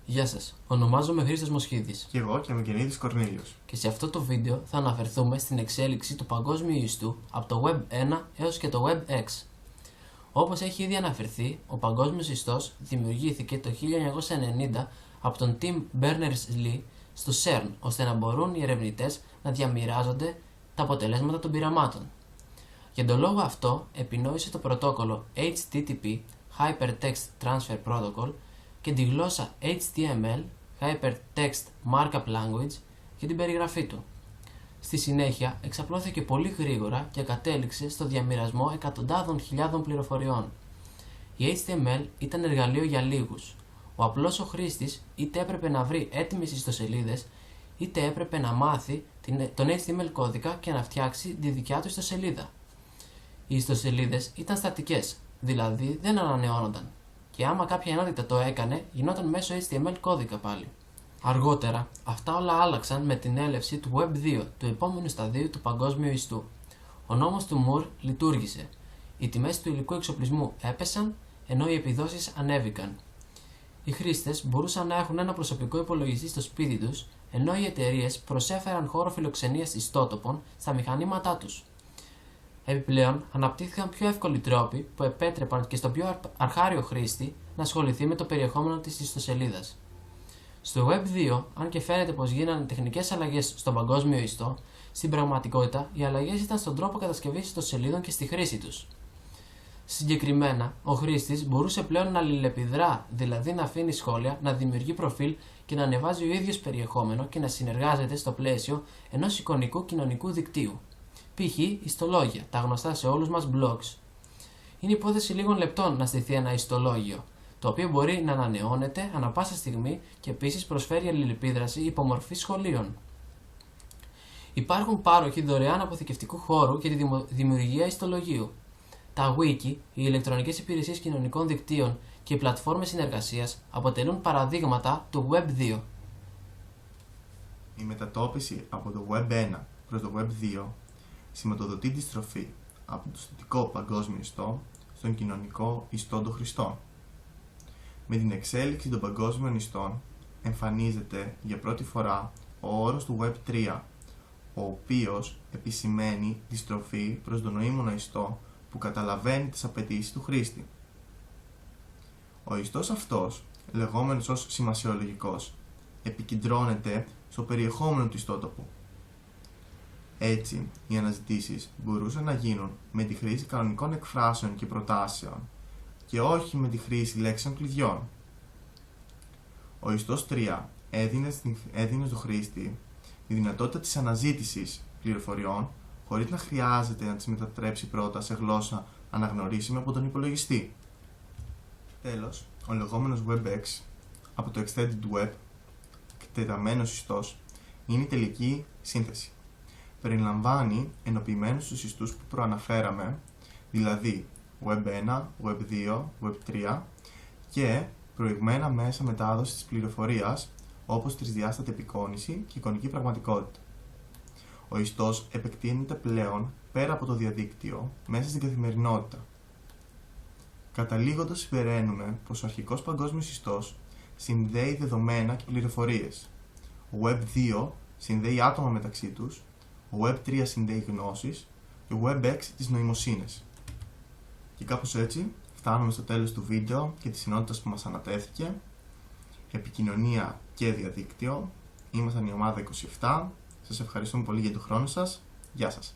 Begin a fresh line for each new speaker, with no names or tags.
Γεια σας, ονομάζομαι Χρήστος Μοσχίδης.
Και εγώ και Μικενίδης Κορνήλιος.
Και σε αυτό το βίντεο θα αναφερθούμε στην εξέλιξη του παγκόσμιου ιστού από το Web 1 έως και το Web X. Όπως έχει ήδη αναφερθεί, ο παγκόσμιος ιστός δημιουργήθηκε το 1990 από τον Tim Berners-Lee στο CERN, ώστε να μπορούν οι ερευνητές να διαμοιράζονται τα αποτελέσματα των πειραμάτων. Για τον λόγο αυτό, επινόησε το πρωτόκολλο HTTP, Hypertext Transfer Protocol, και τη γλώσσα HTML, Hypertext Markup Language, για την περιγραφή του. Στη συνέχεια, εξαπλώθηκε πολύ γρήγορα και κατέληξε στο διαμοιρασμό εκατοντάδων χιλιάδων πληροφοριών. Η HTML ήταν εργαλείο για λίγους. Ο απλός ο χρήστης είτε έπρεπε να βρει έτοιμες ιστοσελίδες, είτε έπρεπε να μάθει τον HTML κώδικα και να φτιάξει τη δικιά του ιστοσελίδα. Οι ιστοσελίδες ήταν στατικές, δηλαδή δεν ανανεώνονταν, και άμα κάποια ενότητα το έκανε, γινόταν μέσω HTML κώδικα πάλι. Αργότερα, αυτά όλα άλλαξαν με την έλευση του Web 2, του επόμενου σταδίου του παγκόσμιου ιστού. Ο νόμος του Moore λειτουργήσε. Οι τιμές του υλικού εξοπλισμού έπεσαν, ενώ οι επιδόσεις ανέβηκαν. Οι χρήστες μπορούσαν να έχουν ένα προσωπικό υπολογιστή στο σπίτι τους, ενώ οι εταιρείες προσέφεραν χώρο φιλοξενίας ιστότοπων στα μηχανήματά τους. Επιπλέον, αναπτύχθηκαν πιο εύκολοι τρόποι που επέτρεπαν και στον πιο αρχάριο χρήστη να ασχοληθεί με το περιεχόμενο της ιστοσελίδας. Στο Web 2, αν και φαίνεται πως γίνανε τεχνικές αλλαγές στον παγκόσμιο ιστό, στην πραγματικότητα οι αλλαγές ήταν στον τρόπο κατασκευής ιστοσελίδων και στη χρήση τους. Συγκεκριμένα, ο χρήστης μπορούσε πλέον να αλληλεπιδρά, δηλαδή να αφήνει σχόλια, να δημιουργεί προφίλ και να ανεβάζει ο ίδιος περιεχόμενο και να συνεργάζεται στο πλαίσιο ενός εικονικού κοινωνικού δικτύου. Π.χ. ιστολόγια, τα γνωστά σε όλους μας blogs. Είναι υπόθεση λίγων λεπτών να στηθεί ένα ιστολόγιο, το οποίο μπορεί να ανανεώνεται ανά πάσα στιγμή και επίσης προσφέρει αλληλεπίδραση υπό μορφή σχολείων. Υπάρχουν πάροχοι δωρεάν αποθηκευτικού χώρου για τη δημιουργία ιστολογίου. Τα wiki, οι ηλεκτρονικές υπηρεσίες κοινωνικών δικτύων και οι πλατφόρμες συνεργασίας αποτελούν παραδείγματα του Web 2.
Η μετατόπιση από το Web 1 προς το Web 2 σηματοδοτεί τη στροφή από το στατικό παγκόσμιο ιστό στον κοινωνικό ιστό των χρηστών. Με την εξέλιξη των παγκόσμιων ιστών εμφανίζεται για πρώτη φορά ο όρος του Web 3, ο οποίος επισημαίνει τη στροφή προς τον νοήμονα ιστό που καταλαβαίνει τις απαιτήσεις του χρήστη. Ο ιστός αυτός, λεγόμενος ως σημασιολογικός, επικεντρώνεται στο περιεχόμενο του ιστότοπου. Έτσι, οι αναζητήσεις μπορούσαν να γίνουν με τη χρήση κανονικών εκφράσεων και προτάσεων και όχι με τη χρήση λέξεων κλειδιών. Ο ιστός 3 έδινε στον χρήστη τη δυνατότητα της αναζήτησης πληροφοριών χωρίς να χρειάζεται να τις μετατρέψει πρώτα σε γλώσσα αναγνωρίσιμη από τον υπολογιστή. Τέλος, ο λεγόμενος WebEx από το Extended Web, εκτεταμένος ιστός, είναι η τελική σύνθεση. Περιλαμβάνει ενοποιημένους τους ιστούς που προαναφέραμε, δηλαδή Web 1, Web 2, Web 3 και προηγμένα μέσα μετάδοσης της πληροφορίας όπως τρισδιάστατη απεικόνηση και εικονική πραγματικότητα. Ο ιστός επεκτείνεται πλέον πέρα από το διαδίκτυο μέσα στην καθημερινότητα. Καταλήγοντας συμπεραίνουμε πως ο αρχικός παγκόσμιος ιστός συνδέει δεδομένα και πληροφορίες. Ο Web 2 συνδέει άτομα μεταξύ τους, ο Web 3 συνδέει γνώσεις και ο Web X τις νοημοσύνες. Και κάπως έτσι φτάνουμε στο τέλος του βίντεο και της ενότητας που μας ανατέθηκε. Επικοινωνία και διαδίκτυο. Ήμασταν η ομάδα 27. Σας ευχαριστούμε πολύ για τον χρόνο σας. Γεια σας.